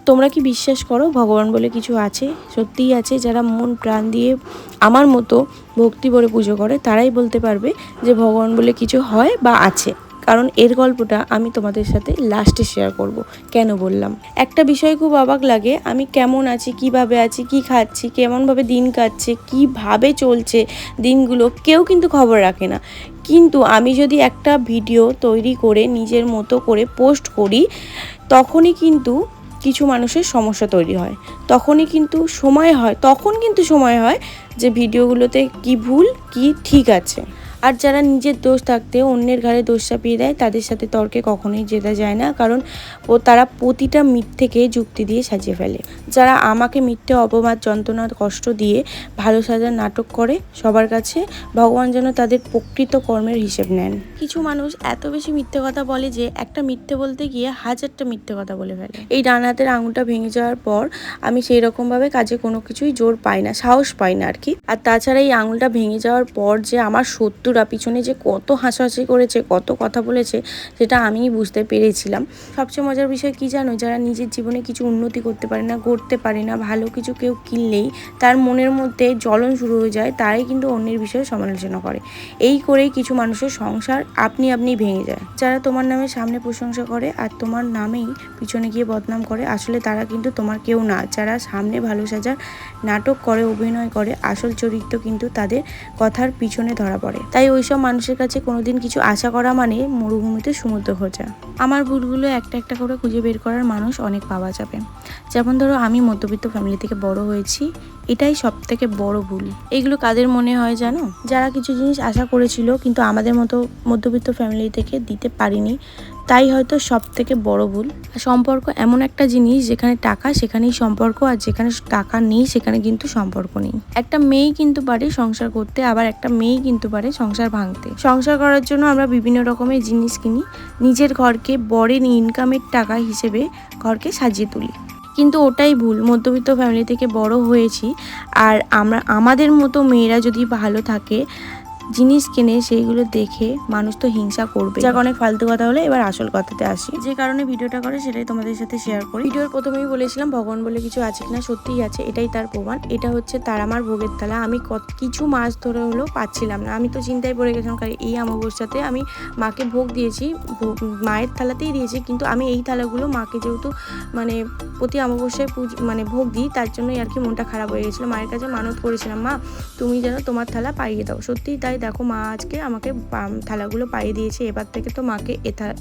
তোমরা কি বিশ্বাস করো ভগবান বলে কিছু আছে? সত্যিই আছে। যারা মন প্রাণ দিয়ে আমার মতো ভক্তি ভরে পুজো করে তারাই বলতে পারবে যে ভগবান বলে কিছু হয় বা আছে। কারণ এর গল্পটা আমি তোমাদের সাথে লাস্টে শেয়ার করব। কেন বললাম, একটা বিষয় খুব অবাক লাগে, আমি কেমন আছি, কিভাবে আছি, কি খাচ্ছি, কেমনভাবে দিন কাটছে, কিভাবে চলছে দিনগুলো, কেউ কিন্তু খবর রাখে না। কিন্তু আমি যদি একটা ভিডিও তৈরি করে নিজের মতো করে পোস্ট করি, তখনই কিন্তু কিছু মানুষের সমস্যা তৈরি হয়। তখন কিন্তু সময় হয় যে ভিডিওগুলোতে কি ভুল কি ঠিক আছে। আর যারা নিজের দোষ থাকতে অন্যের ঘাড়ে দোষ চাপিয়ে দেয় তাদের সাথে তর্কে কখনোই জেতা যায় না, কারণ তারা প্রতিটা মিথ্যেকে যুক্তি দিয়ে সাজিয়ে ফেলে। যারা আমাকে মিথ্যে অপবাদ, যন্ত্রণা, কষ্ট দিয়ে ভালো সাজার নাটক করে সবার কাছে, ভগবান যেন তাদের প্রকৃত কর্মের হিসেব নেন। কিছু মানুষ এত বেশি মিথ্যে কথা বলে যে একটা মিথ্যে বলতে গিয়ে হাজারটা মিথ্যে কথা বলে ফেলে। এই ডান হাতের আঙুলটা ভেঙে যাওয়ার পর আমি সেই রকমভাবে কাজে কোনো কিছুই জোর পাই না, সাহস পাই না আর কি। আর তাছাড়া এই আঙুলটা ভেঙে যাওয়ার পর যে আমার শত্রুরা পিছনে যে কত হাসাহাসি করেছে, কত কথা বলেছে, সেটা আমিই বুঝতে পেরেছিলাম। সবচেয়ে মজার বিষয় কি জানো, যারা নিজের জীবনে কিছু উন্নতি করতে পারে না, গড়তে পারে না, ভালো কিছু কেউ কিনলেই তার মনের মধ্যে জ্বলন শুরু হয়ে যায়, তারাই কিন্তু অন্যের বিষয়ে সমালোচনা করে। এই করেই কিছু মানুষের সংসার আপনি ভেঙে যায়। যারা তোমার নামে সামনে প্রশংসা করে আর তোমার নামেই পিছনে গিয়ে বদনাম করে, আসলে তারা কিন্তু তোমার কেউ না। যারা সামনে ভালো সাজার নাটক করে, অভিনয় করে, আসল চরিত্র কিন্তু তাদের কথার পিছনে ধরা পড়ে। তাই ওইসব মানুষের কাছে কোনোদিন কিছু আশা করা মানে মরুভূমিতে সমুদ্র খোঁজা। আমার ভুলগুলো একটা একটা করে খুঁজে বের করার মানুষ অনেক পাওয়া যাবে। যেমন ধরো, আমি মধ্যবিত্ত ফ্যামিলি থেকে বড় হয়েছি, এটাই সব থেকে বড় ভুল। এগুলো কাদের মনে হয় জানো? যারা কিছু জিনিস আশা করেছিল কিন্তু আমাদের মতো মধ্যবিত্ত ফ্যামিলি থেকে দিতে পারিনি, তাই হয়তো সব থেকে বড় ভুল। সম্পর্ক এমন একটা জিনিস, যেখানে টাকা সেখানেই সম্পর্ক, আর যেখানে টাকা নেই সেখানে কিন্তু সম্পর্ক নেই। একটা মেয়েই কিন্তু পারে সংসার করতে, আবার একটা মেয়েই কিন্তু পারে সংসার ভাঙতে। সংসার করার জন্য আমরা বিভিন্ন রকমের জিনিস কিনি, নিজের ঘরকে বরের ইনকামের টাকা হিসেবে ঘরকে সাজিয়ে তুলি। কিন্তু ওটাই ভুল। মধ্যবিত্ত ফ্যামিলি থেকে বড় হয়েছি, আর আমাদের মতো মেয়েরা যদি ভালো থাকে, জিনিস কিনে, সেইগুলো দেখে মানুষ তো হিংসা করবে। যাক, অনেক ফালতু কথা হলে এবার আসল কথাতে আসি। যে কারণে ভিডিওটা করে সেটাই তোমাদের সাথে শেয়ার করি। ভিডিওর প্রথমেই বলেছিলাম ভগবান বলে কিছু আছে কিনা, সত্যিই আছে, এটাই তার প্রমাণ। এটা হচ্ছে তার আমার ভোগের থালা। আমি কিছু মাস ধরে হলেও পাচ্ছিলাম না, আমি তো চিন্তায় পড়ে গেছিলাম, কারণ এই অমাবস্যাতে আমি মাকে ভোগ দিয়েছি, মায়ের থালাতেই দিয়েছি, কিন্তু আমি এই থালাগুলো মাকে যেহেতু মানে প্রতি অমাবস্যায় ভোগ দিই, তার জন্যই আর কি মনটা খারাপ হয়ে গেছিলো। মায়ের কাছে মানত করেছিলাম, মা তুমি যেন তোমার থালা পাইয়ে দাও। সত্যিই তাই, দেখো মা আজকে আমাকে থালাগুলো পাইয়ে দিয়েছে। এবার থেকে তো মাকে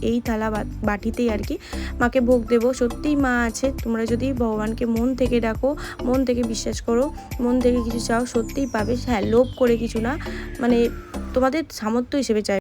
এই থালা বাটিতেই আর কি মাকে ভোগ দেবো। সত্যিই মা আছে। তোমরা যদি ভগবানকে মন থেকে ডাকো, মন থেকে বিশ্বাস করো, মন থেকে কিছু চাও, সত্যিই পাবে। হ্যাঁ, লোভ করে কিছু না, তোমাদের সামর্থ্য হিসেবে চাই।